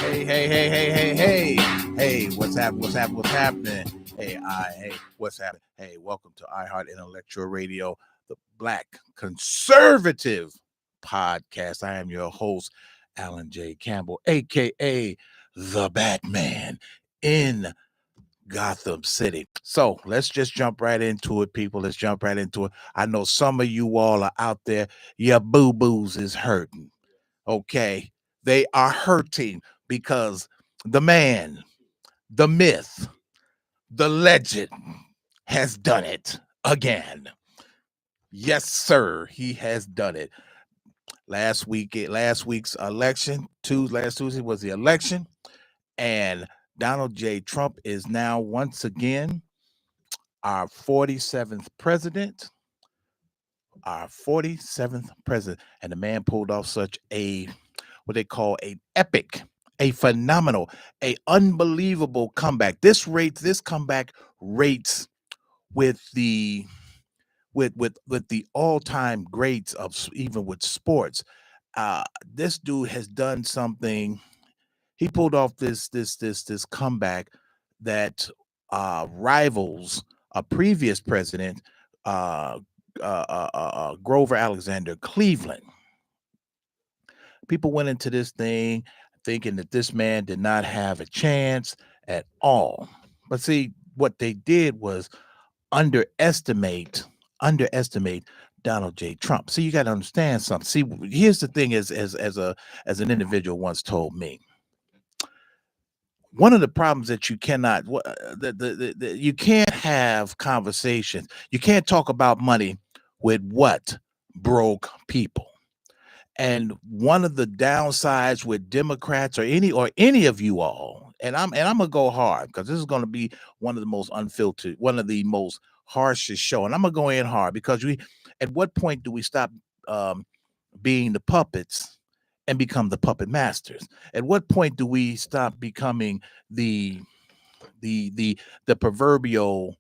Hey, what's happening? Hey, what's happening? Hey, welcome to iHeart Intellectual Radio, the Black Conservative Podcast. I am your host, Alan J. Campbell, aka the Batman in Gotham City. So let's just jump right into it, people. Let's jump right into it. I know some of you all are out there, your boo-boos is hurting. Okay. They are hurting because the man, the myth, the legend has done it again. Yes, sir. He has done it. Last week's election, last Tuesday was the election, and Donald J. Trump is now once again our 47th president. Our 47th president. And the man pulled off such a what they call an epic, a phenomenal, a unbelievable comeback. This comeback rates with the all-time greats of even with sports. This dude has done something. He pulled off this comeback that rivals a previous president, Grover Alexander Cleveland. People went into this thing thinking that this man did not have a chance at all. But see, what they did was underestimate Donald J. Trump. See, you got to understand something. See, here's the thing: as an individual once told me, one of the problems that you cannot, you can't have conversations. You can't talk about money with what broke people. And one of the downsides with Democrats or any of you all, and I'm gonna go hard because this is gonna be one of the most unfiltered, one of the most harshest show, and I'm gonna go in hard because at what point do we stop being the puppets and become the puppet masters? At what point do we stop becoming the proverbial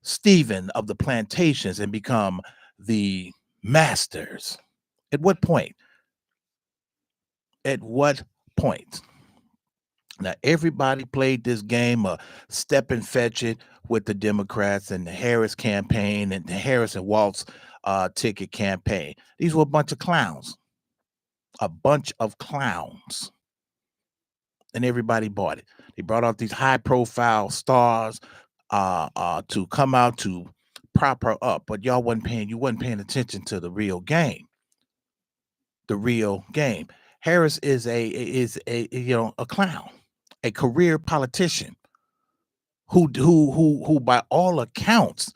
Stephen of the plantations and become the masters? At what point? At what point? Now, everybody played this game of step and fetch it with the Democrats and the Harris campaign and the Harris and Waltz ticket campaign. These were a bunch of clowns. And everybody bought it. They brought out these high-profile stars to come out to prop her up, but you wasn't paying attention to the real game. The real game. Harris is a clown, a career politician who by all accounts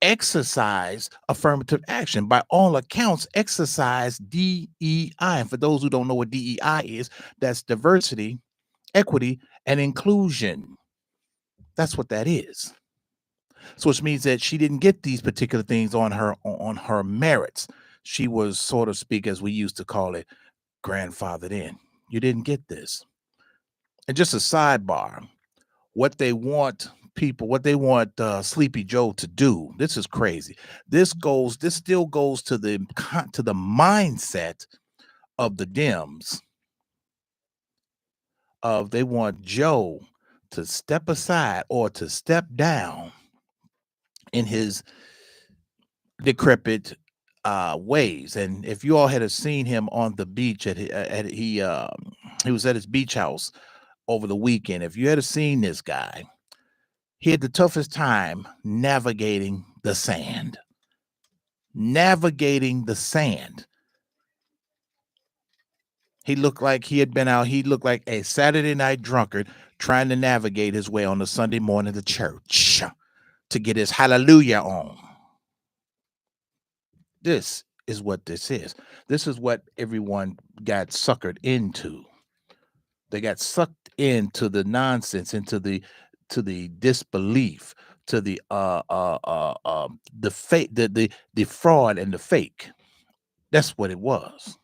exercise affirmative action, by all accounts exercise DEI. And for those who don't know what DEI is, that's diversity, equity, and inclusion. That's what that is. So which means that she didn't get these particular things on her merits. She was, so to speak, as we used to call it, grandfathered in. You didn't get this. And just a sidebar, what they want Sleepy Joe to do, this is crazy. This still goes to the mindset of the Dems of they want Joe to step aside or to step down in his decrepit ways. And if you all had seen him on the beach he was at his beach house over the weekend, if you had seen this guy, he had the toughest time navigating the sand. He looked like he had been out. He looked like a Saturday night drunkard trying to navigate his way on a Sunday morning to church to get his hallelujah on. This is what this is. This is what everyone got suckered into. They got sucked into the nonsense, into the disbelief, to the fake, the fraud and the fake. That's what it was.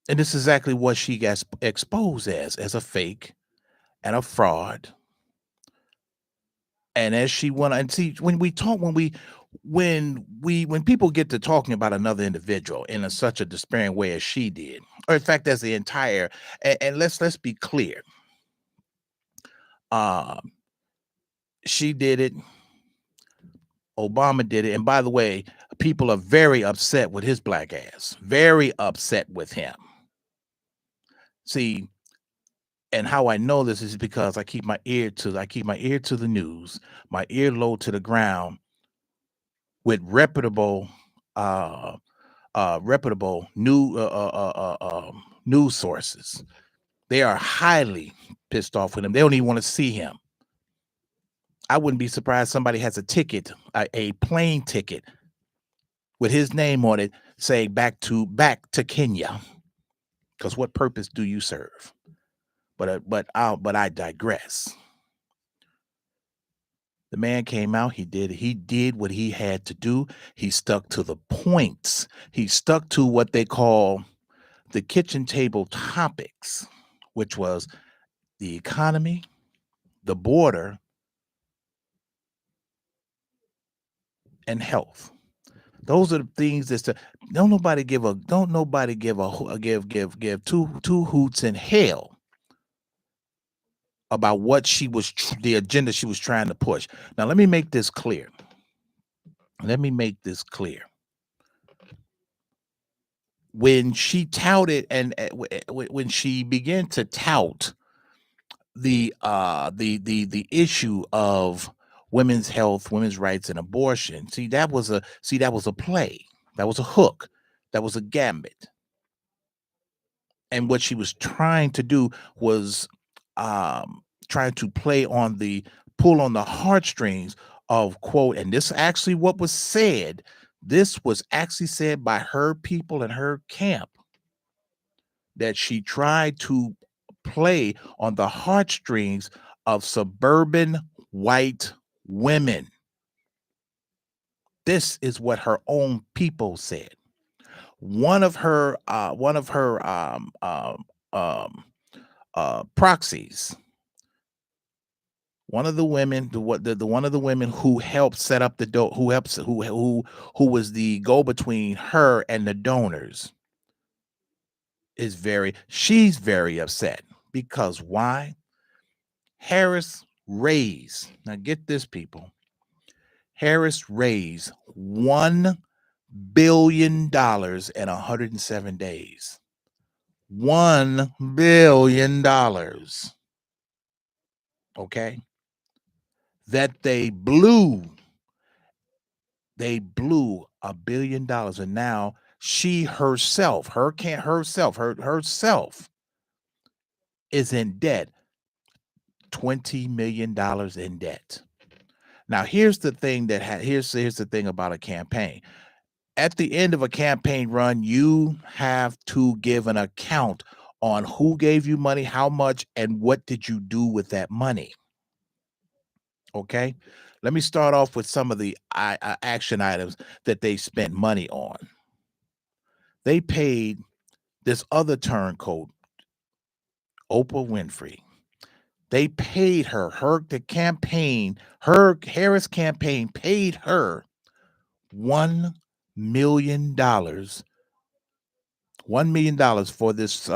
And this is exactly what she got exposed as a fake and a fraud. And as she went, and see, when we when people get to talking about another individual in such a despairing way as she did, or in fact as the entire, and let's be clear, um, she did it, Obama did it, and by the way, people are very upset with his black ass, very upset with him. See, and how I know this is because I keep my ear to the news, my ear low to the ground with uh reputable news sources. They are highly pissed off with him. They don't even want to see him. I wouldn't be surprised somebody has a ticket, a plane ticket with his name on it, saying back to Kenya. Because what purpose do you serve? But I digress. The man came out. He did what he had to do. He stuck to the points. He stuck to what they call the kitchen table topics, which was the economy, the border, and health. Those are the things don't nobody give a give two hoots in hell about what the agenda she was trying to push. Now let me make this clear. When she touted and when she began to tout the issue of women's health, women's rights, and abortion, that was a play, that was a hook, that was a gambit, and what she was trying to do was trying to pull on the heartstrings of, quote, and this actually what was said. This was actually said by her people in her camp, that she tried to play on the heartstrings of suburban white women. This is what her own people said. One of her proxies, one of the women, one of the women who helped set up who was the go between her and the donors, she's very upset because why? Harris raised, now get this, people, Harris raised $1 billion in 107 days. $1 billion. Okay. That they blew $1 billion. And now she herself is in debt, $20 million in debt. Now, here's the thing here's the thing about a campaign. At the end of a campaign run, you have to give an account on who gave you money, how much, and what did you do with that money. Okay, let me start off with some of the action items that they spent money on. They paid this other turncoat, Oprah Winfrey. They paid her, her Harris campaign paid her $1 million. $1 million for this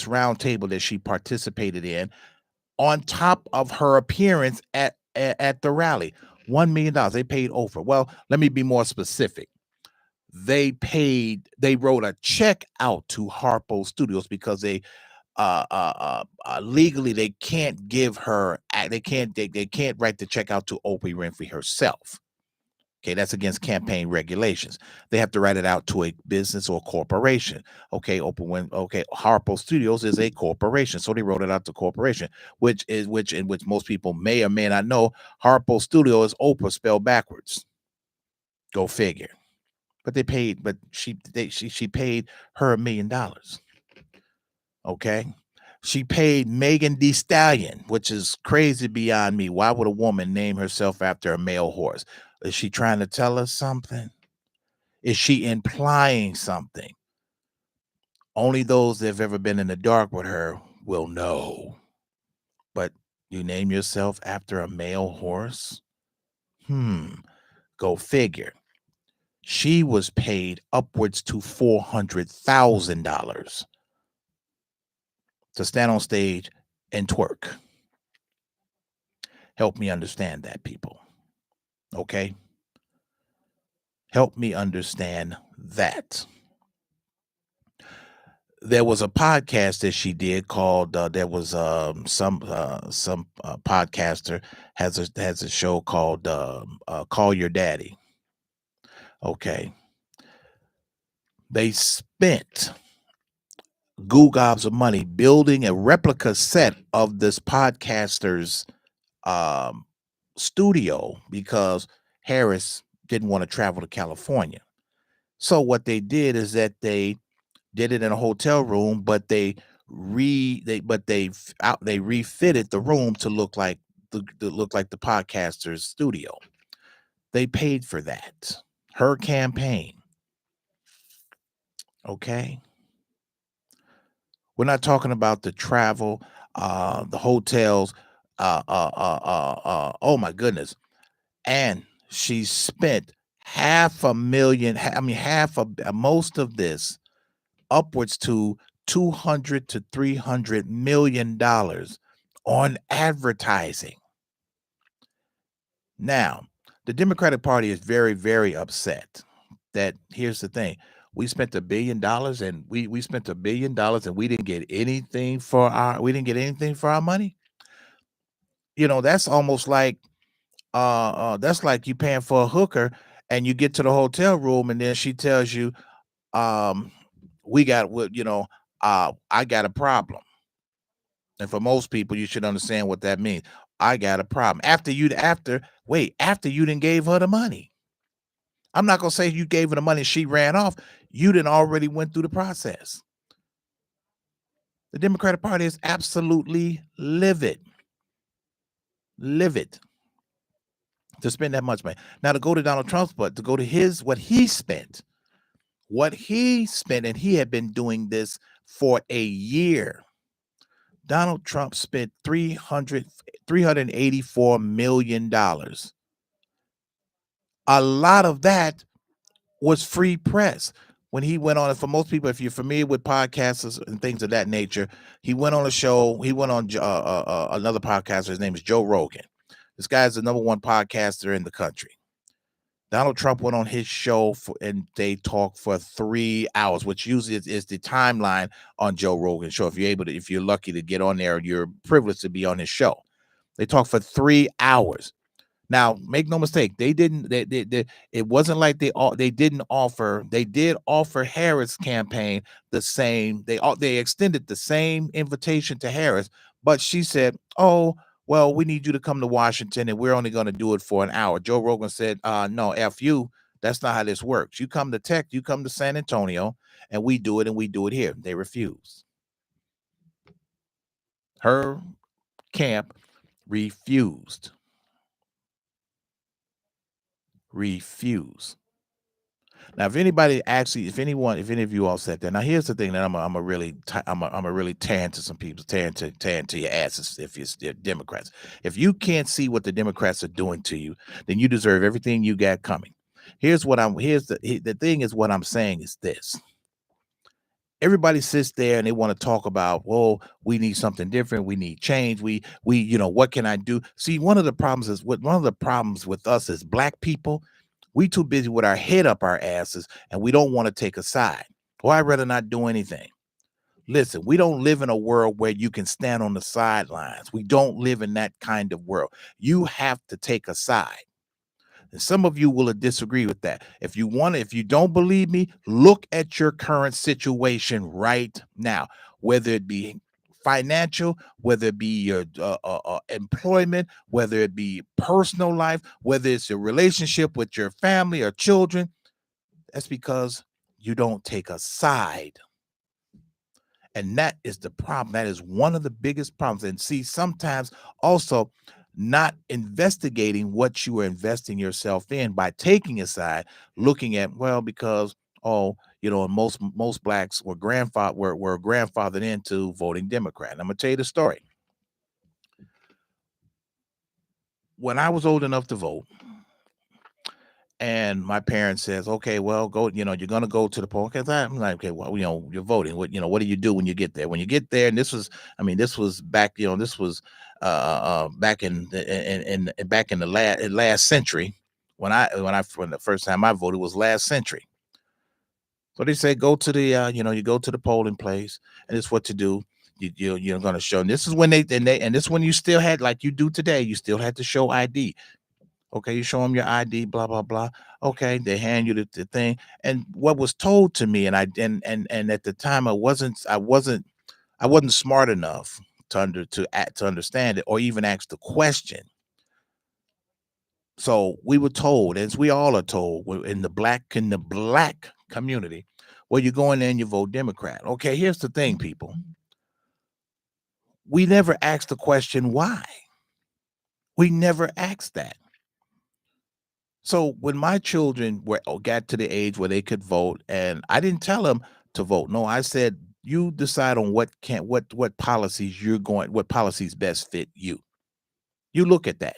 round table that she participated in, on top of her appearance at the rally. $1 million. They paid Oprah. Well, let me be more specific. They wrote a check out to Harpo Studios because they legally they can't give her, they can't write the check out to Oprah Winfrey herself. Okay, that's against campaign regulations. They have to write it out to a business or corporation. Okay, Harpo Studios is a corporation, so they wrote it out to corporation, which most people may or may not know. Harpo Studio is Oprah spelled backwards. Go figure. But she paid her $1 million. Okay. She paid Megan Thee Stallion, which is crazy beyond me. Why would a woman name herself after a male horse? Is she trying to tell us something? Is she implying something? Only those that have ever been in the dark with her will know. But you name yourself after a male horse? Go Go figure. She was paid upwards to $400,000 to stand on stage and twerk. Help me understand that, people. Okay? Help me understand that. There was a podcast that she did called there was some podcaster has a show called Call Your Daddy. Okay. They spent goo gobs of money building a replica set of this podcaster's studio because Harris didn't want to travel to California. So what they did is that they did it in a hotel room, but they refitted the room to look like the podcaster's studio. They paid for that. Her campaign. Okay. We're not talking about the travel, the hotels. Oh my goodness. And she spent most of this, upwards to $200 to $300 million on advertising. Now, the Democratic Party is very, very upset that here's the thing. We spent $1 billion and we spent $1 billion and we didn't get anything for our money. You know, that's almost like that's like you paying for a hooker and you get to the hotel room and then she tells you, I got a problem. And for most people, you should understand what that means. I got a problem. After you didn't gave her the money. I'm not gonna say you gave her the money, she ran off. You didn't already went through the process. The Democratic Party is absolutely livid to spend that much money. Now to go to Donald Trump's, but to go to what he spent, and he had been doing this for a year. Donald Trump spent $384 million. A lot of that was free press. When he went on, for most people, if you're familiar with podcasts and things of that nature, he went on a show. He went on another podcaster. His name is Joe Rogan. This guy is the #1 podcaster in the country. Donald Trump went on his show and they talked for 3 hours, which usually is the timeline on Joe Rogan's show. If you're lucky to get on there, you're privileged to be on his show. They talked for 3 hours. Now, make no mistake, it wasn't like they did offer Harris' campaign the same. They extended the same invitation to Harris, but she said, "Oh, well, we need you to come to Washington and we're only going to do it for an hour." Joe Rogan said, "No, F you. That's not how this works. You come to San Antonio and we do it here." They refused. Her camp refused. Now, if any of you all said that, now here's the thing that I'm a really tear into some people, tear into your asses if you're Democrats. If you can't see what the Democrats are doing to you, then you deserve everything you got coming. The thing is what I'm saying is this. Everybody sits there and they want to talk about, well, we need something different. We need change. What can I do? See, one of the problems with us as Black people, we too busy with our head up our asses and we don't want to take a side. Or I'd rather not do anything. Listen, we don't live in a world where you can stand on the sidelines. We don't live in that kind of world. You have to take a side. And some of you will disagree with that. If you don't believe me, look at your current situation right now, whether it be financial, whether it be your employment, whether it be personal life, whether it's a relationship with your family or children. That's because you don't take a side. And that is the problem. That is one of the biggest problems. And see, sometimes also not investigating what you are investing yourself in by taking a side, looking at, because most Blacks were grandfathered into voting Democrat. And I'm gonna tell you the story. When I was old enough to vote, And my parents says, okay, well, go, you're going to go to the poll. Cause I'm like, okay, well, you're voting. What do you do when you get there? When you get there, and this was back, this was back back in the last century when the first time I voted was last century. So they say, go to the, you go to the polling place, and it's what to do. You're going to show. And this is when and this is when you still had, like you do today, you still had to show ID. Okay, you show them your ID, blah blah blah. Okay, they hand you the thing. And what was told to me, and and at the time I wasn't smart enough to understand it or even ask the question. So we were told, as we all are told, in the black community, well, you go in there and you vote Democrat. Okay, here's the thing, people. We never asked the question why. We never asked that. So when my children got to the age where they could vote, and I didn't tell them to vote. No, I said, you decide on what policies what policies best fit you. You look at that.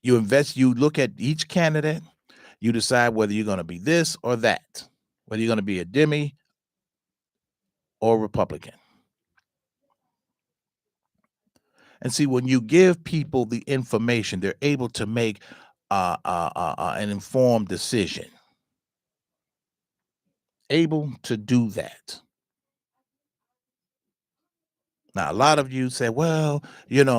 You look at each candidate, you decide whether you're going to be this or that, whether you're going to be a Demi or Republican. And see, when you give people the information, they're able to make an informed decision. Able to do that. Now, a lot of you say, well, they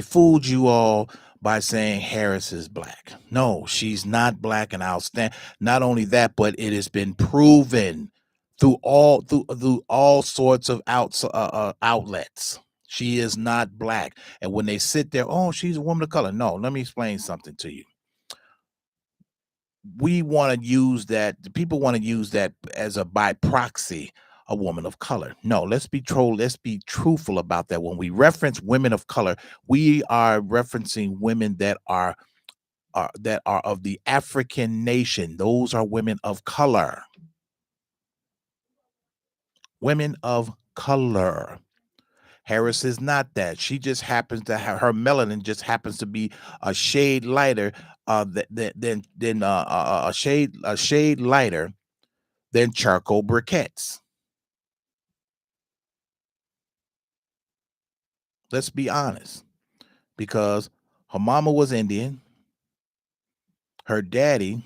fooled you all by saying Harris is black. No, she's not black, and I'll stand. Not only that, but it has been proven through all sorts of outlets. She is not black. And when they sit there, oh, she's a woman of color. No, let me explain something to you. We want to use that. The people want to use that as by proxy, a woman of color. No, let's be truthful about that. When we reference women of color, we are referencing women that are of the African nation. Those are women of color. Women of color. Harris is not that. She just happens to have her melanin just happens to be a shade lighter than a shade lighter than charcoal briquettes. Let's be honest, because her mama was Indian. Her daddy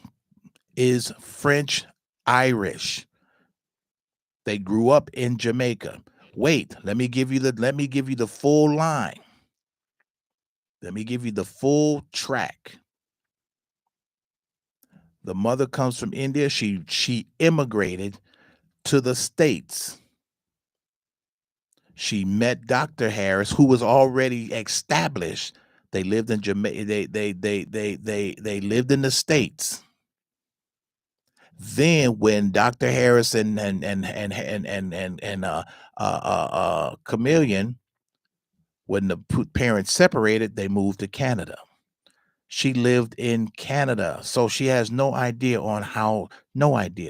is French Irish. They grew up in Jamaica. Wait, let me give you the full line. Let me give you the full track. The mother comes from India. She immigrated to the States. She met Dr. Harris, who was already established. They lived in Jamaica. They lived in the States. Then when Dr. Harris and Chameleon, when the parents separated, they moved to Canada. She lived in Canada, so she has no idea.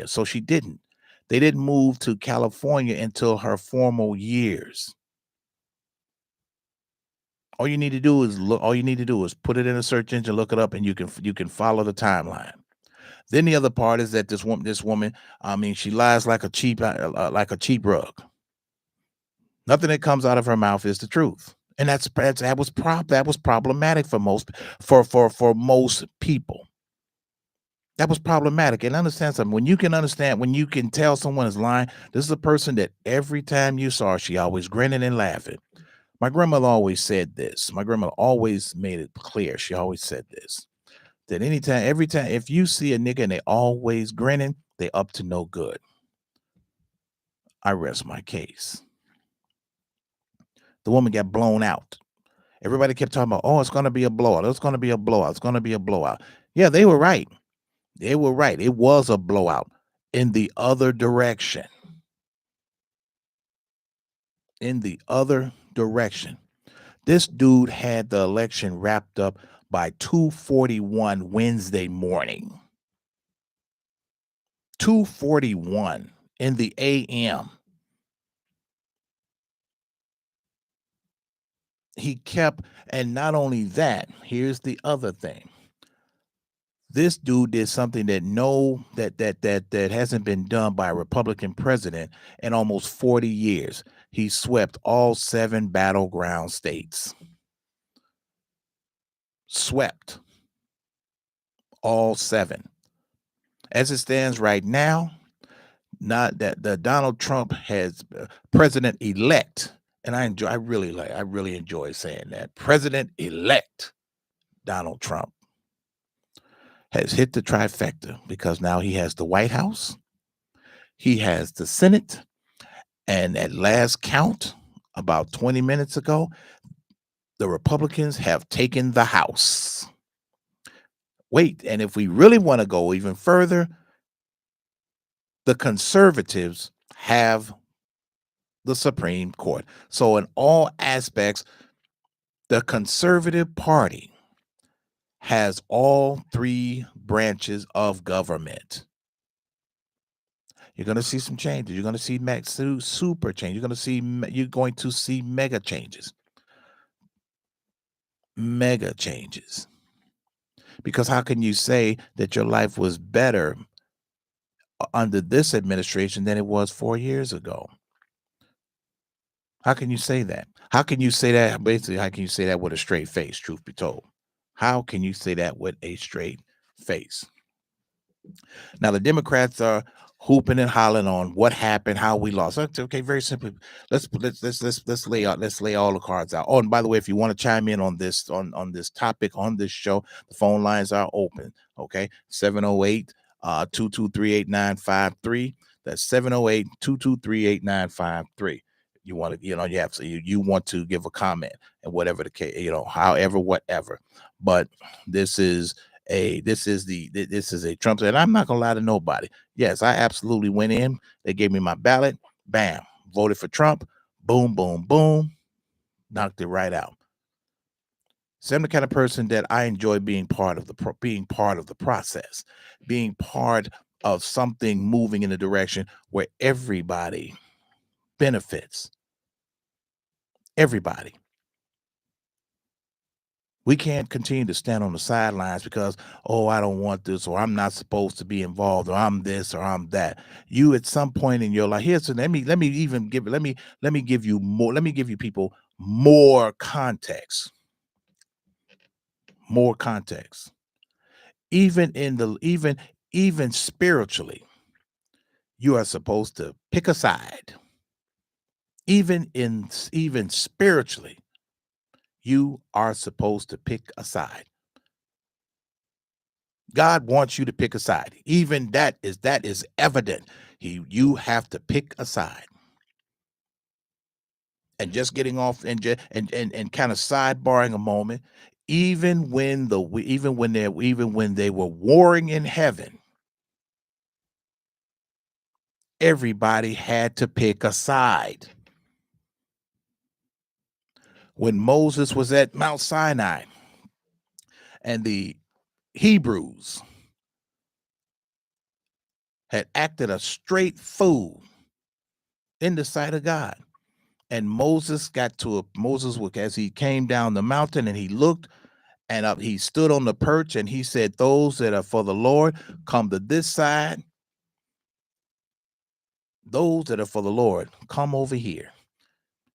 So she didn't. They didn't move to California until her formal years. All you need to do is put it in a search engine, look it up, and you can follow the timeline. Then the other part is that this woman, I mean, she lies like a cheap rug. Nothing that comes out of her mouth is the truth, and that was problematic for most people. That was problematic. And understand something. When you can tell someone is lying, this is a person that every time you saw her, she always grinning and laughing. My grandmother always said this. My grandmother always made it clear. She always said this. That every time, if you see a nigga and they always grinning, they up to no good. I rest my case. The woman got blown out. Everybody kept talking about, oh, it's going to be a blowout. It's going to be a blowout. It's going to be a blowout. Yeah, they were right. They were right. It was a blowout in the other direction. In the other direction. This dude had the election wrapped up by 2:41 Wednesday morning. 2:41 in the a.m. He kept, and not only that, here's the other thing. This dude did something that hasn't been done by a Republican president in almost 40 years. He swept all 7 battleground states. Swept all 7. As it stands right now, not that the Donald Trump has president-elect, and I really enjoy saying that. President-elect Donald Trump has hit the trifecta because now he has the White House, he has the Senate, and at last count, about 20 minutes ago, the Republicans have taken the House. Wait, and if we really want to go even further, the conservatives have the Supreme Court. So in all aspects, the conservative party has all 3 branches of government. You're going to see some changes. You're going to see super change. You're going to see mega changes. Mega changes. Because how can you say that your life was better under this administration than it was 4 years ago? How can you say that? How can you say that? Basically, how can you say that with a straight face, truth be told? How can you say that with a straight face? Now, the Democrats are hooping and hollering on what happened, how we lost. Okay, very simply, let's lay all the cards out. Oh, and by the way, if you want to chime in on this this topic on this show, the phone lines are open. Okay, 708-223-8953. That's 708-223-8953. You want to, you want to give a comment and whatever the case, however, whatever. But this is a Trump, and I'm not gonna lie to nobody. Yes, I absolutely went in. They gave me my ballot. Bam, voted for Trump. Boom, boom, boom, knocked it right out. So I'm the kind of person that I enjoy being part of the process, being part of something moving in a direction where everybody benefits. Everybody. We can't continue to stand on the sidelines because, oh, I don't want this, or I'm not supposed to be involved, or I'm this, or I'm that. You at some point in your life, let me give you people more context. More context. Even spiritually, you are supposed to pick a side. Even spiritually, you are supposed to pick a side. God wants you to pick a side. Even that is evident. You have to pick a side. And just getting off and kind of sidebarring a moment, even when they were warring in heaven, everybody had to pick a side. When Moses was at Mount Sinai and the Hebrews had acted a straight fool in the sight of God, and Moses as he came down the mountain and he looked and up, he stood on the perch and he said, "Those that are for the Lord, come to this side. Those that are for the Lord, come over here."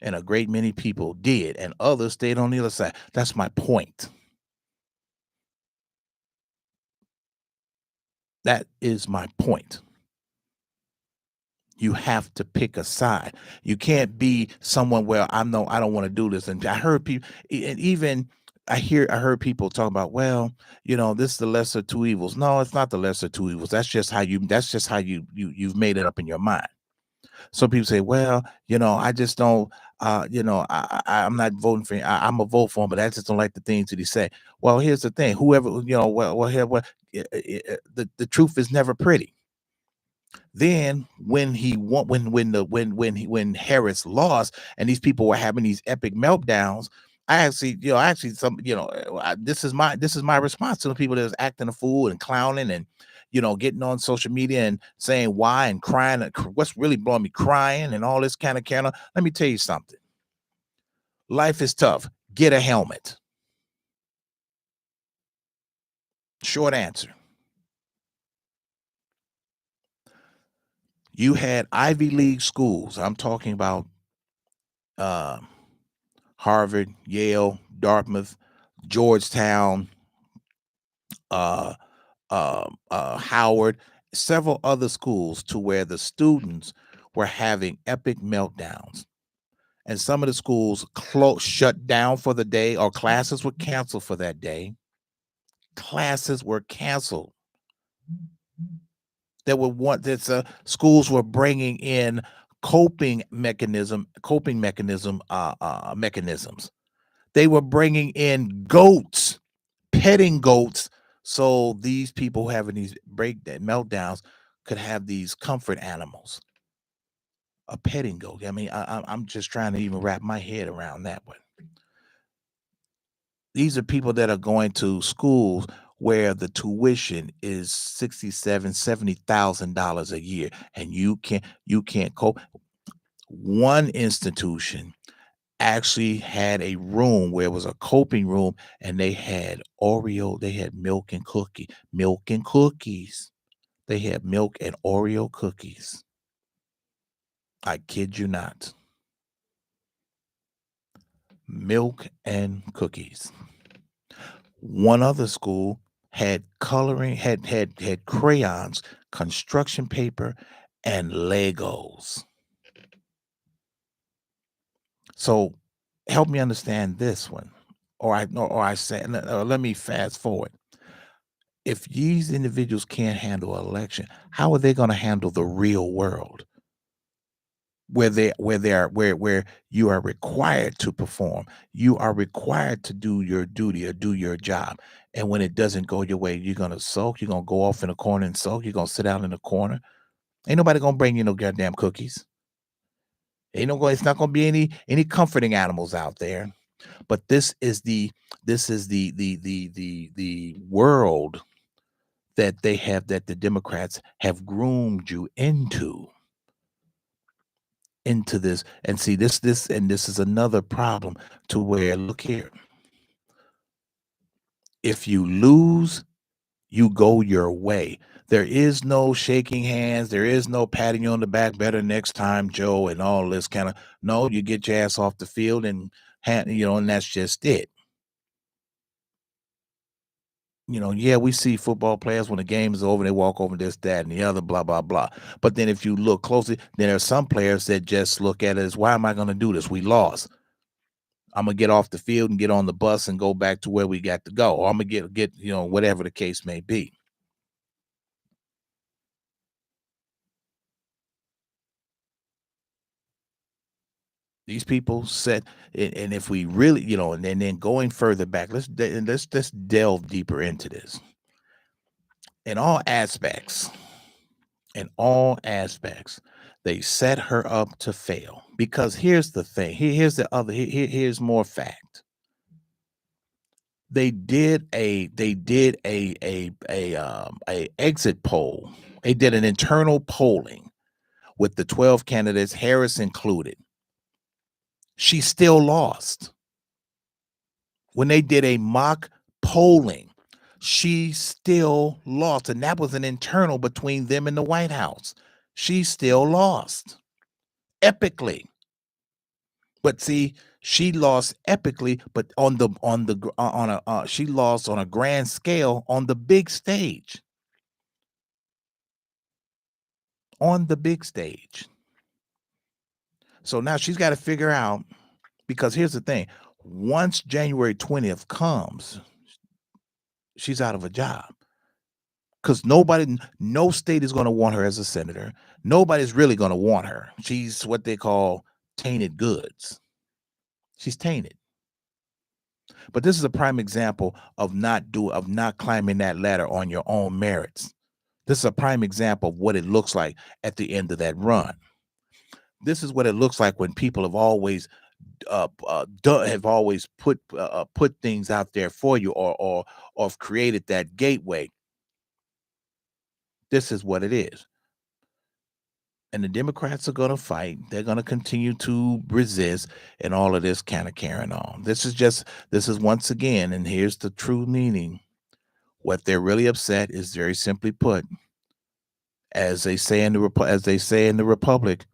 And a great many people did, and others stayed on the other side. That's my point. That is my point. You have to pick a side. You can't be someone where I don't want to do this. And I heard people, and even I heard people talk about, well, this is the lesser two evils. No, it's not the lesser two evils. That's just how you've made it up in your mind. Some people say, well, I just don't, I'm not voting for him. I'm a vote for him, but I just don't like the things that he say. Well, here's the thing. Whoever, the truth is never pretty. Then when Harris lost and these people were having these epic meltdowns, this is my response to the people that was acting a fool and clowning and getting on social media and saying why and crying. What's really blowing me crying and all this kind of. Let me tell you something. Life is tough. Get a helmet. Short answer. You had Ivy League schools. I'm talking about uh, Harvard, Yale, Dartmouth, Georgetown, uh, Howard, several other schools, to where the students were having epic meltdowns. And some of the schools shut down for the day, or classes were canceled for that day. Classes were canceled. Schools were bringing in mechanisms. They were bringing in goats, petting goats, so these people having these meltdowns could have these comfort animals. A petting goat. I mean, I'm just trying to even wrap my head around that one. These are people that are going to schools where the tuition is $70,000 a year, and you can't cope. One institution actually had a room where it was a coping room, and they had milk and cookies. They had milk and Oreo cookies. I kid you not. Milk and cookies. One other school had coloring, had crayons, construction paper, and Legos. So help me understand this one. Let me fast forward. If these individuals can't handle an election, how are they going to handle the real world? Where you are required to perform, you are required to do your duty or do your job, and when it doesn't go your way, you're gonna sulk. You're gonna go off in a corner and sulk. You're gonna sit out in the corner. Ain't nobody gonna bring you no goddamn cookies. It's not gonna be any comforting animals out there. But this is the world that the Democrats have groomed you into this. And see, this is another problem, to where, look here, if you lose, you go your way. There is no shaking hands, there is no patting you on the back, better next time, Joe, and all this kind of. No, you get your ass off the field, and and that's just it. Yeah, we see football players, when the game is over, they walk over this, that, and the other, blah, blah, blah. But then if you look closely, then there are some players that just look at it as, why am I going to do this? We lost. I'm going to get off the field and get on the bus and go back to where we got to go. Or I'm going to get whatever the case may be. These people said, and if we really, and then going further back, let's delve deeper into this. In all aspects, they set her up to fail, because here's the thing. Here's more fact. They did a exit poll. They did an internal polling with the 12 candidates, Harris included. She still lost. When they did a mock polling, she still lost. And that was an internal between them and the White House. She still lost epically. But see, she lost epically, but she lost on a grand scale on the big stage. On the big stage. So now she's got to figure out, because here's the thing. Once January 20th comes, she's out of a job. Because no state is going to want her as a senator. Nobody's really going to want her. She's what they call tainted goods. She's tainted. But this is a prime example of not climbing that ladder on your own merits. This is a prime example of what it looks like at the end of that run. This is what it looks like when people have always put things out there for you, or have created that gateway. This is what it is. And the Democrats are going to fight. They're going to continue to resist, and all of this kind of carrying on. This is once again, and here's the true meaning. What they're really upset is, very simply put, As they say in the Republic,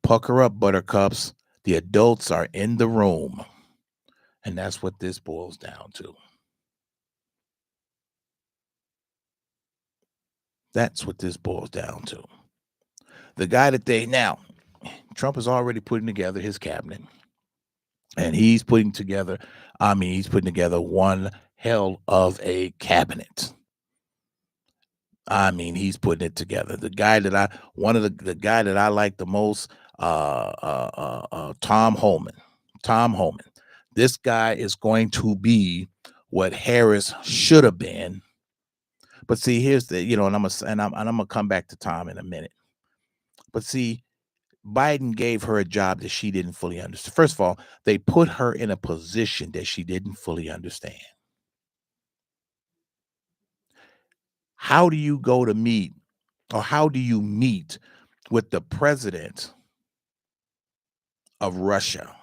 pucker up, buttercups. The adults are in the room. And that's what this boils down to. That's what this boils down to. The guy that Trump is already putting together his cabinet. And he's putting together one hell of a cabinet. He's putting it together. The guy that the guy that I like the most, Tom Homan. Tom Homan. This guy is going to be what Harris should have been. But see, here's the, and I'm gonna come back to Tom in a minute. But see, Biden gave her a job that she didn't fully understand. First of all, they put her in a position that she didn't fully understand. How do you go to meet, or how do you meet with the president of Russia?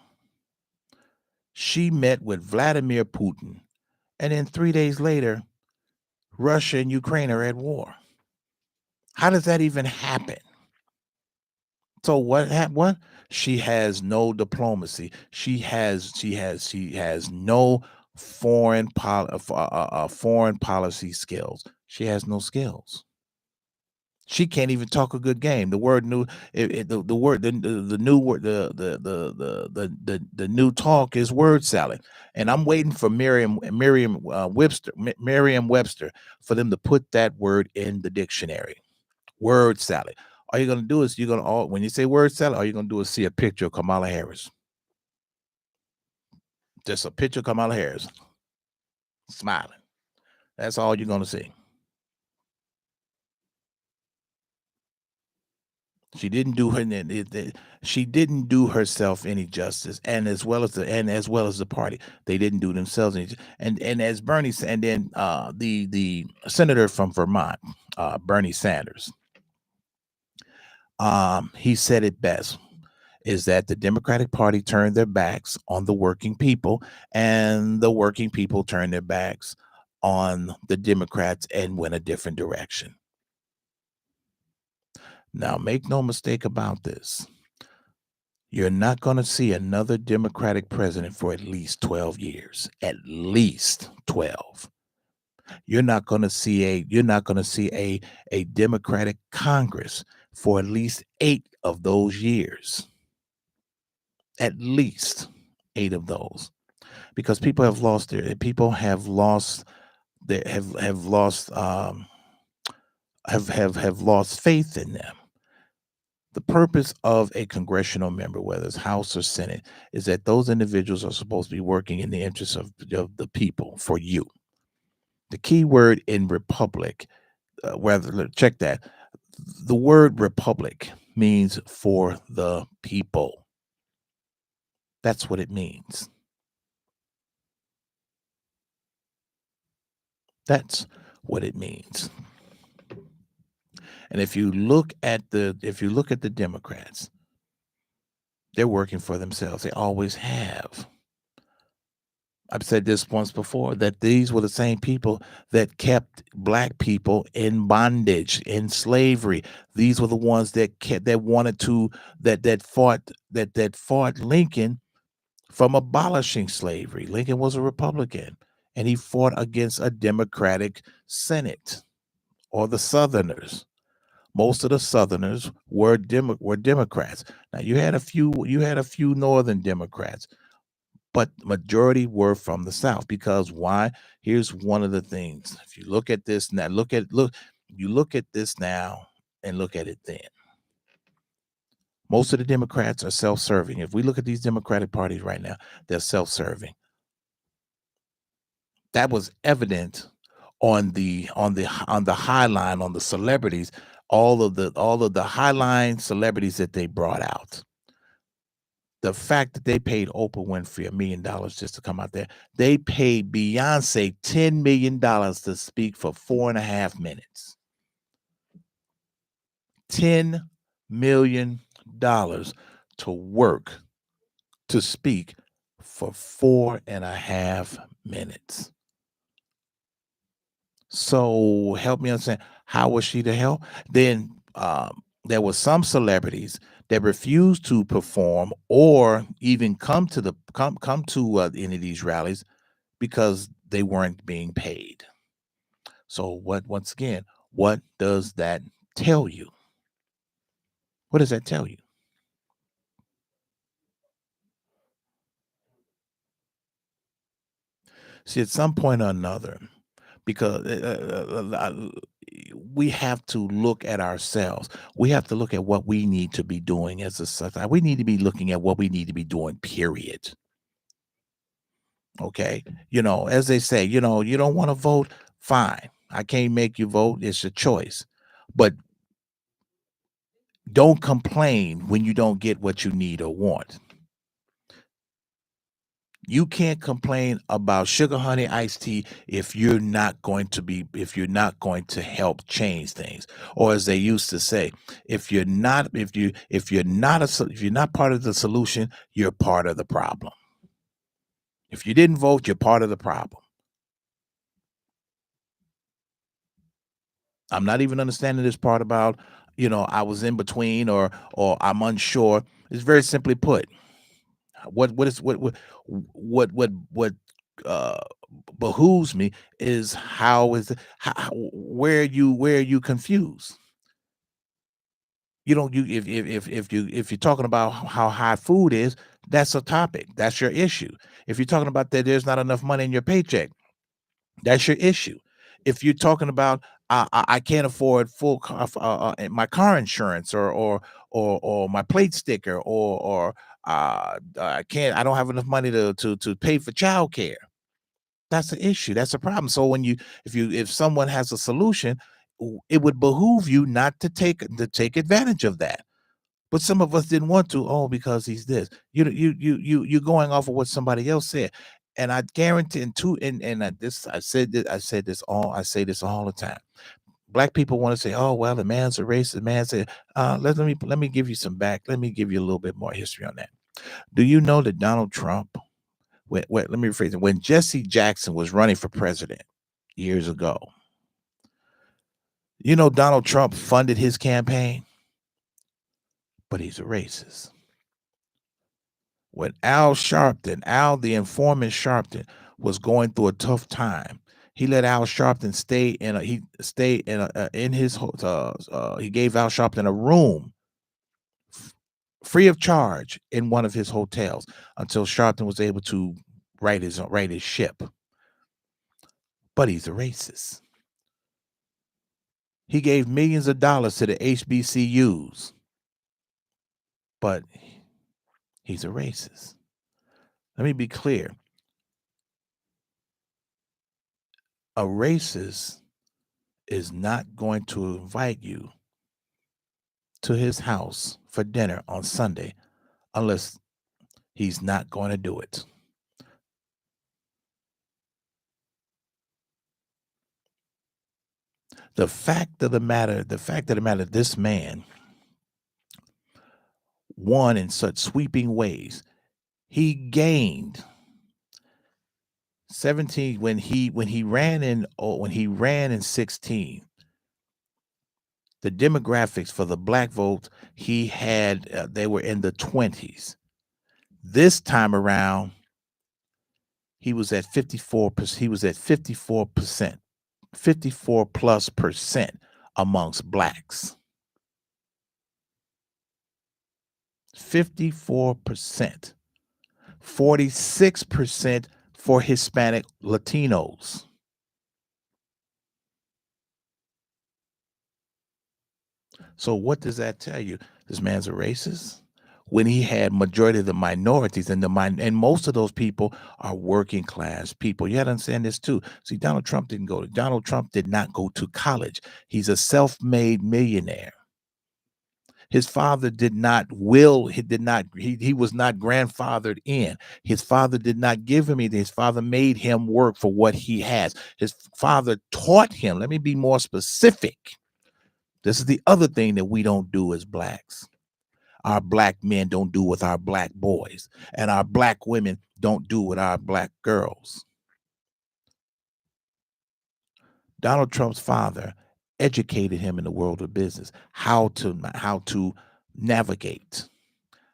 She met with Vladimir Putin, and then 3 days later, Russia and Ukraine are at war. How does that even happen? So what? She has no diplomacy. She has no foreign policy skills. She has no skills. She can't even talk a good game. The word new, the word, the new word, the new talk is word salad. And I'm waiting for Merriam-Webster for them to put that word in the dictionary. Word salad. All you're gonna do is when you say word salad, all you're gonna do is see a picture of Kamala Harris. Just a picture of Kamala Harris smiling. That's all you're gonna see. She didn't do herself any justice, and as well as the party, they didn't do themselves any. And as Bernie said, and then the senator from Vermont, Bernie Sanders, he said it best, is that the Democratic Party turned their backs on the working people, and the working people turned their backs on the Democrats and went a different direction. Now, make no mistake about this. You're not going to see another Democratic president for at least 12 years. At least 12. You're not going to see a Democratic Congress for at least 8 of those years. At least 8 of those. Because people have lost faith in them. The purpose of a congressional member, whether it's House or Senate, is that those individuals are supposed to be working in the interests of the people, for you. The key word in republic, check that. The word republic means for the people. That's what it means. That's what it means. And if you look at the Democrats, they're working for themselves. They always have. I've said this once before, that these were the same people that kept black people in bondage, in slavery. These were the ones that fought Lincoln from abolishing slavery. Lincoln was a Republican, and he fought against a Democratic Senate, or the Southerners. Most of the Southerners were Democrats. Now you had a few Northern Democrats, but the majority were from the South. Because why? Here's one of the things. If you look at this now, look at this now and look at it then. Most of the Democrats are self-serving. If we look at these Democratic parties right now, they're self-serving. That was evident on the high line, on the celebrities, all of the highline celebrities that they brought out. The fact that they paid Oprah Winfrey $1 million just to come out there. They paid Beyonce $10 million to speak for 4.5 minutes. $10 million to work, to speak for 4.5 minutes. So help me understand, how was she to help? Then there were some celebrities that refused to perform or even come to any of these rallies because they weren't being paid. So once again, what does that tell you? What does that tell you? See, at some point or another, because we have to look at ourselves. We have to look at what we need to be doing as a society. We need to be looking at what we need to be doing, period. Okay. As they say, you don't want to vote, fine. I can't make you vote. It's a choice. But don't complain when you don't get what you need or want. You can't complain about sugar honey iced tea if you're not going to help change things. Or as they used to say, if you're not part of the solution, you're part of the problem. If you didn't vote, you're part of the problem. I'm not even understanding this part about, I was in between or I'm unsure. It's very simply put. What uh behooves me is where you confused. You don't you if you're talking about how high food is, that's a topic. That's your issue. If you're talking about that there's not enough money in your paycheck, that's your issue. If you're talking about I can't afford my car insurance or my plate sticker I don't have enough money to pay for childcare. That's the issue. That's a problem. So if someone has a solution, it would behoove you not to take advantage of that. But some of us didn't want to. Oh, because he's this. You're going off of what somebody else said, and I guarantee. I say this all the time. Black people want to say, "Oh, well, the man's a racist." The man said, "Let me give you some back. Let me give you a little bit more history on that." Do you know that Donald Trump? Let me rephrase it. When Jesse Jackson was running for president years ago, Donald Trump funded his campaign, but he's a racist. When Al the informant Sharpton, was going through a tough time, he let Al Sharpton stay in a he stay in his he gave Al Sharpton a room free of charge in one of his hotels until Sharpton was able to right his ship. But he's a racist. He gave millions of dollars to the HBCUs, but he's a racist. Let me be clear. A racist is not going to invite you to his house for dinner on Sunday unless he's not going to do it. The fact of the matter, this man won in such sweeping ways. He gained 17 when he ran in 16. The demographics for the black vote he had, they were in the 20s. This time around, he was at 54%. He was at 54%, 54+% amongst blacks. 54%, 46% for Hispanic Latinos. So what does that tell you? This man's a racist when he had majority of the minorities and most of those people are working class people. You got to understand this too. See, Donald Trump did not go to college. He's a self-made millionaire. His father did not will, he was not grandfathered in. His father did not give him anything. His father made him work for what he has. His father taught him. Let me be more specific. This is the other thing that we don't do as blacks. Our black men don't do with our black boys, and our black women don't do with our black girls. Donald Trump's father educated him in the world of business, how to navigate,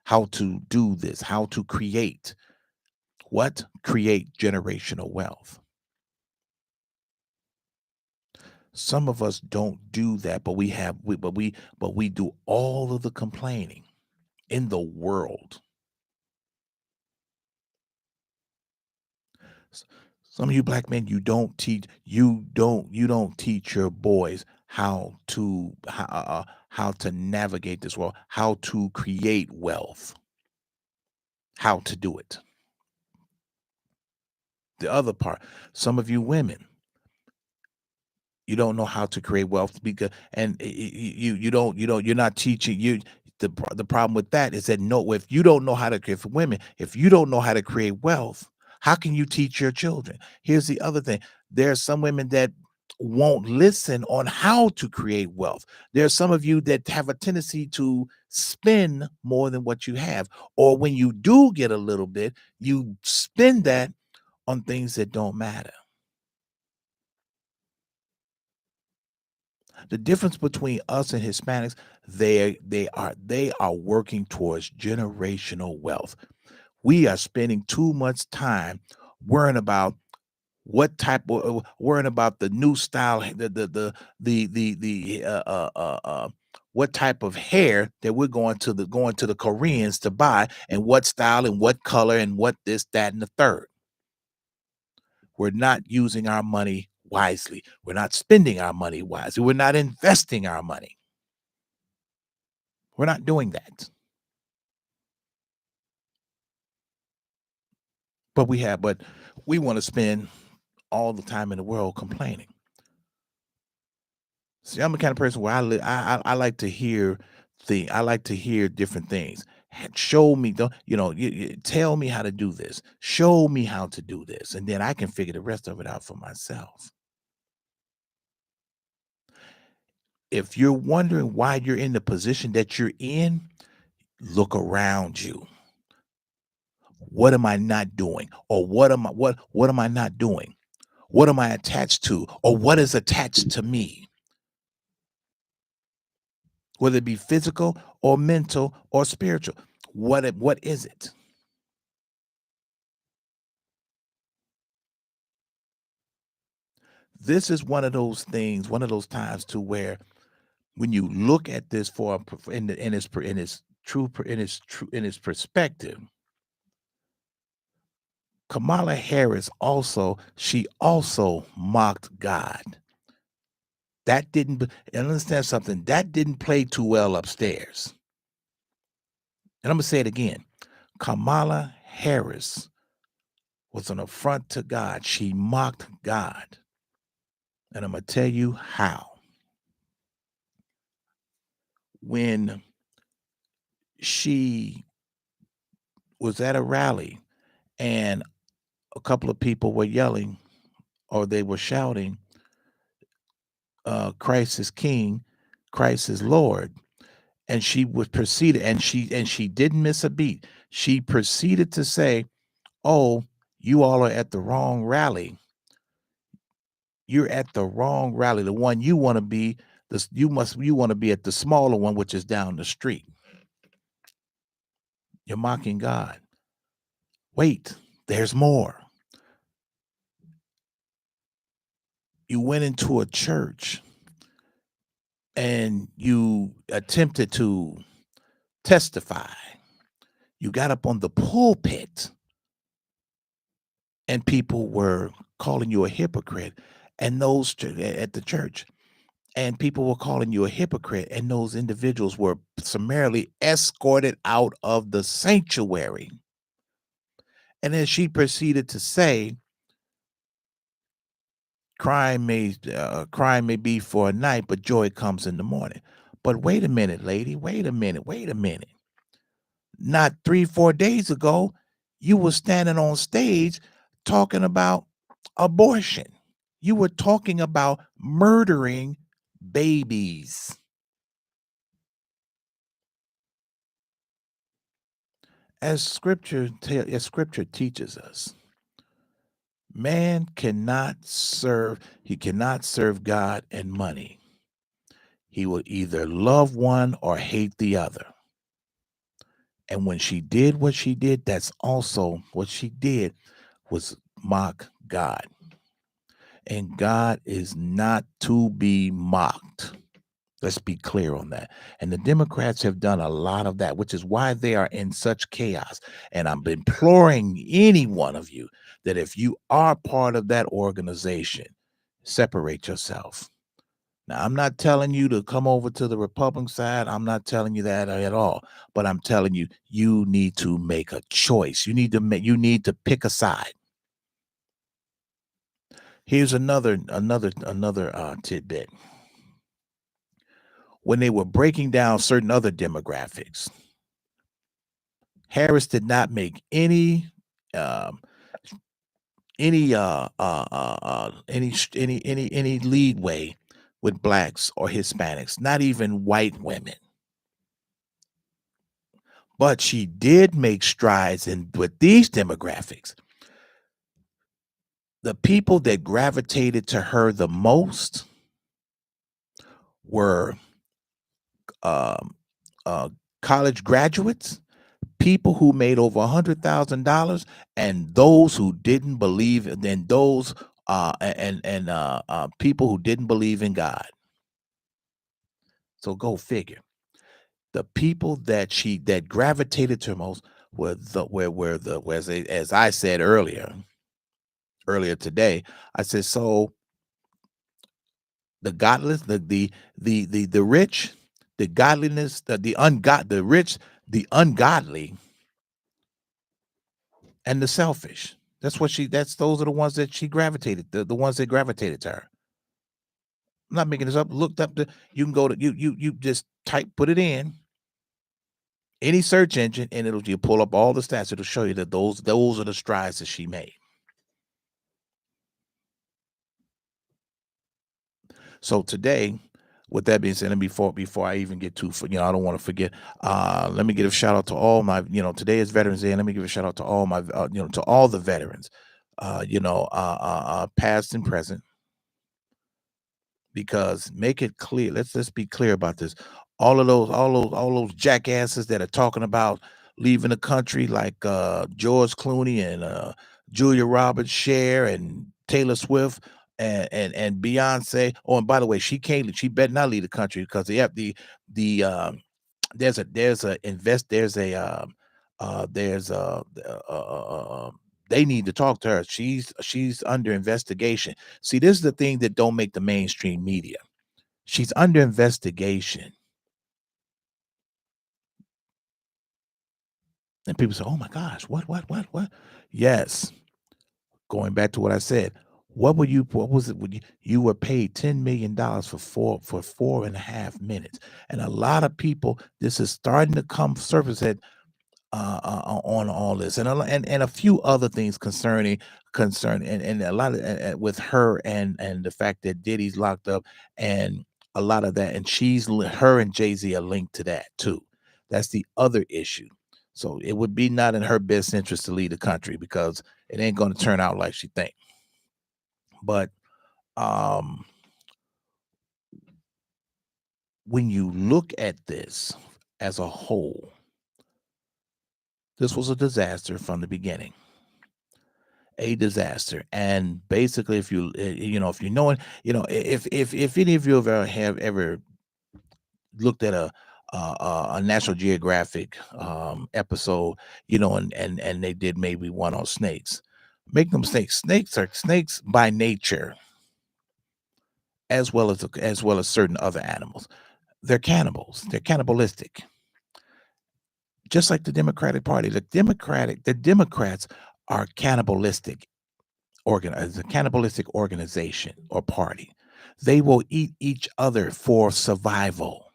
how to do this, how to create generational wealth. Some of us don't do that, but we do all of the complaining in the world. S- Some of you black men, you don't teach your boys how to navigate this world, how to create wealth, how to do it. The other part, some of you women, you don't know how to create wealth because and you're not teaching you the problem with that is that no, if you don't know how to create for women, if you don't know how to create wealth, how can you teach your children? Here's the other thing. There are some women that won't listen on how to create wealth. There are some of you that have a tendency to spend more than what you have, or when you do get a little bit, you spend that on things that don't matter. The difference between us and Hispanics, they are working towards generational wealth. We are spending too much time worrying about worrying about the new style, what type of hair that we're going to the Koreans to buy, and what style and what color and what this, that, and the third. We're not using our money wisely. We're not spending our money wisely. We're not investing our money. We're not doing that. But we want to spend all the time in the world complaining. See, I'm the kind of person where I like to hear I like to hear different things. Show me, don't tell me how to do this. Show me how to do this, and then I can figure the rest of it out for myself. If you're wondering why you're in the position that you're in, look around you. What am I not doing? Or what am I not doing? What am I attached to? Or what is attached to me? Whether it be physical or mental or spiritual. What is it? This is one of those things, one of those times to where when you look at this in its perspective, Kamala Harris also mocked God. That didn't and understand something, that didn't play too well upstairs. And I'm gonna say it again. Kamala Harris was an affront to God. She mocked God. And I'm gonna tell you how. When she was at a rally and a couple of people were yelling or they were shouting, Christ is King, Christ is Lord. And she would proceed, and she didn't miss a beat. She proceeded to say, "Oh, you all are at the wrong rally. You're at the wrong rally. The one you want to be, you want to be at the smaller one, which is down the street. You're mocking God. Wait, there's more. You went into a church and you attempted to testify. You got up on the pulpit and people were calling you a hypocrite, and at the church, and people were calling you a hypocrite, and those individuals were summarily escorted out of the sanctuary. And then she proceeded to say, crime may be for a night, but joy comes in the morning. But wait a minute, lady, wait a minute. Not 3-4 days ago, you were standing on stage talking about abortion. You were talking about murdering babies. As scripture teaches us, Man he cannot serve God and money. He will either love one or hate the other. And when she did what she did, that's also what she did was mock God. And God is not to be mocked. Let's be clear on that. And the Democrats have done a lot of that, which is why they are in such chaos. And I'm imploring any one of you that if you are part of that organization, separate yourself. Now, I'm not telling you to come over to the Republican side. I'm not telling you that at all. But I'm telling you, you need to make a choice. You need to pick a side. Here's another tidbit. When they were breaking down certain other demographics, Harris did not make um, any leadway with blacks or Hispanics, not even white women. But she did make strides with these demographics. The people that gravitated to her the most were um, college graduates, people who made over $100,000, and those who didn't believe, and those people who didn't believe in God. So go figure. The people that gravitated to most were as I said earlier today. I said, so the godless, the rich, the godliness, the rich, the ungodly, and the selfish. Those are the ones that she gravitated, the ones that gravitated to her. I'm not making this up. Looked up you can go to you just put it in any search engine, and you pull up all the stats. It'll show you that those are the strides that she made. So today, with that being said, and before I even get to, I don't want to forget. Let me give a shout out to all my, today is Veterans Day, and let me give a shout out to all my, to all the veterans, past and present. Because make it clear, let's be clear about this. All those jackasses that are talking about leaving the country, like George Clooney and Julia Roberts, Cher, and Taylor Swift, and Beyonce. Oh, and by the way, she better not leave the country, because they have the there's a invest there's a there's a they need to talk to her. She's under investigation. See, this is the thing that don't make the mainstream media. She's under investigation. And people say, "Oh my gosh, what? Yes. Going back to what I said. What was it? You were paid $10 million for 4.5 minutes. And a lot of people, this is starting to come surface that on all this, and a few other things concerning and a lot of with her, and the fact that Diddy's locked up, and a lot of that, and her and Jay-Z are linked to that too. That's the other issue. So it would be not in her best interest to leave the country, because it ain't going to turn out like she think. But when you look at this as a whole, this was a disaster from the beginning. A disaster. And basically, if you if you know it, if any of you have ever looked at a National Geographic episode, and they did maybe one on snakes. Make no mistake, snakes are snakes by nature, as well as certain other animals. They're cannibals. They're cannibalistic. Just like the Democratic Party, the Democrats are cannibalistic. A cannibalistic organization or party. They will eat each other for survival.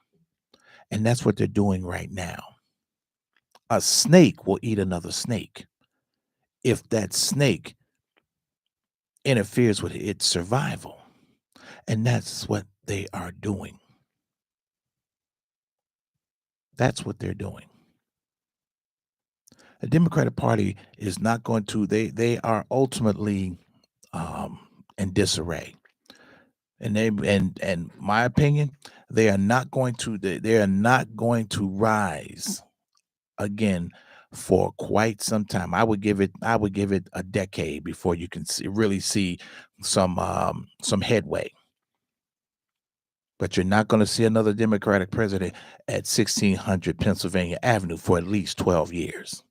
And that's what they're doing right now. A snake will eat another snake if that snake interferes with its survival. And that's what they are doing. That's what they're doing. The Democratic Party is not going to, they are ultimately in disarray. And my opinion, they are not going to rise again for quite some time. I would give it a decade before you can really see some headway. But you're not going to see another Democratic president at 1600 Pennsylvania Avenue for at least 12 years. I'm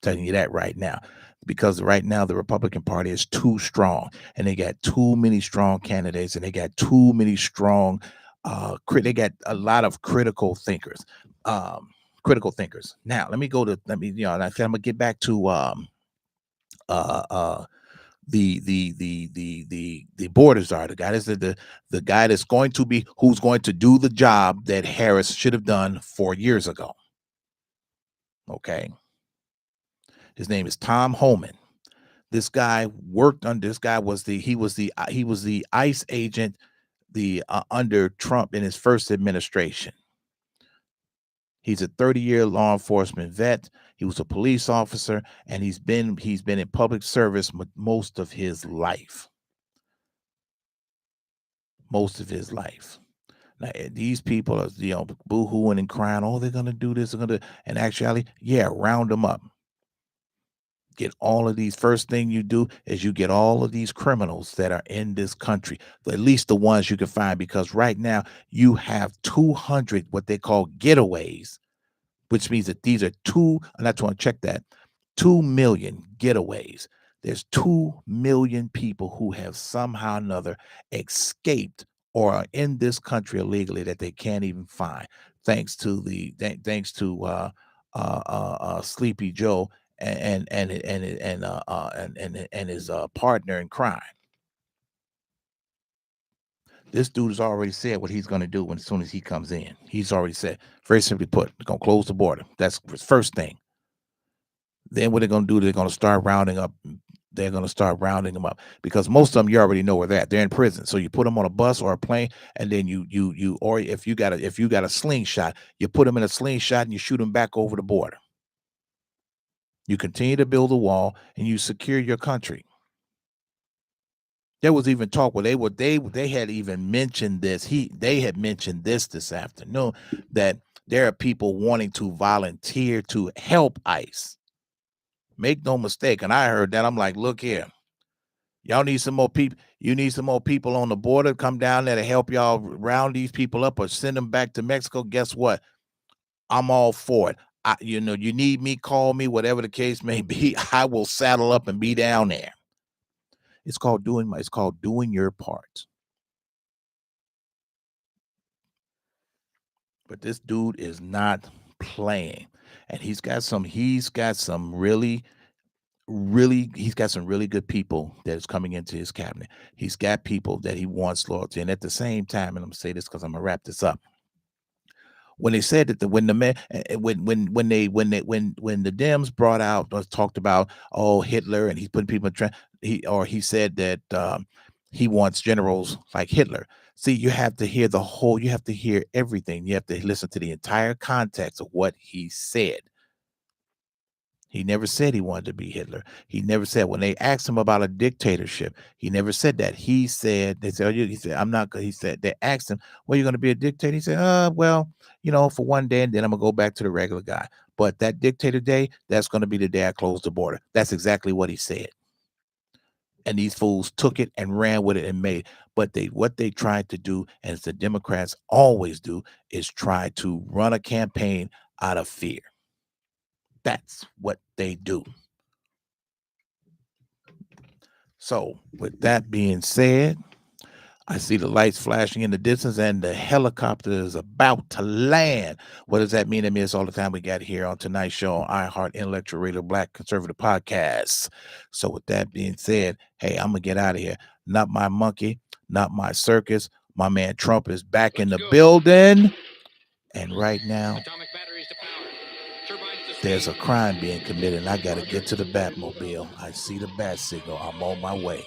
telling you that right now. Because right now the Republican Party is too strong, and they got too many strong candidates, and they got too many strong they got a lot of critical thinkers. Now, I'm gonna get back to the border czar, the guy that's the guy that's who's going to do the job that Harris should have done 4 years ago. Okay. His name is Tom Homan. This guy worked under. This guy was the ICE agent under Trump in his first administration. He's a 30-year law enforcement vet. He was a police officer, and he's been in public service most of his life. Most of his life. Now, these people are, boo-hooing and crying. Oh, they're gonna do this. And actually, yeah, round them up. Get all of these. First thing you do is you get all of these criminals that are in this country, at least the ones you can find, because right now you have 200 what they call getaways, which means that these are and I just want to check that, 2 million getaways. There's 2 million people who have somehow or another escaped or are in this country illegally that they can't even find, thanks to Sleepy Joe and his partner in crime. This dude has already said what he's going to do as soon as he comes in. He's already said, very simply put, they're going to close the border. That's the first thing. Then what they're going to do, they're going to start rounding up. They're going to start rounding them up, because most of them, you already know where they're at. They're in prison. So you put them on a bus or a plane, and then or if you got a slingshot, you put them in a slingshot and you shoot them back over the border. You continue to build a wall and you secure your country. There was even talk where they had even mentioned this. They had mentioned this afternoon, that there are people wanting to volunteer to help ICE. Make no mistake. And I heard that. I'm like, look here. Y'all need some more people. You need some more people on the border. Come down there to help y'all round these people up or send them back to Mexico. Guess what? I'm all for it. You need me, call me, whatever the case may be. I will saddle up and be down there. It's called doing your part. But this dude is not playing, and he's got some really good people that is coming into his cabinet. He's got people that he wants loyalty, and at the same time, and I'm gonna say this because I'm gonna wrap this up. When they said that when the Dems brought out or talked about Hitler, and he's putting people in he said that he wants generals like Hitler. See, you have to hear you have to hear everything. You have to listen to the entire context of what he said. He never said he wanted to be Hitler. He never said, when they asked him about a dictatorship, he never said that. He said, I'm not. He said, they asked him, well, you're going to be a dictator? He said, well, for one day, and then I'm going to go back to the regular guy. But that dictator day, that's going to be the day I close the border. That's exactly what he said. And these fools took it and ran with it and made it. But what they tried to do, as the Democrats always do, is try to run a campaign out of fear. That's what they do. So with that being said, I see the lights flashing in the distance and the helicopter is about to land. What does that mean? It means all the time we got here on tonight's show on iHeart Intellectual Radio Black Conservative Podcast. So with that being said, hey, I'm going to get out of here. Not my monkey, not my circus. My man Trump is back in the building. And right now, there's a crime being committed, and I got to get to the Batmobile. I see the bat signal. I'm on my way.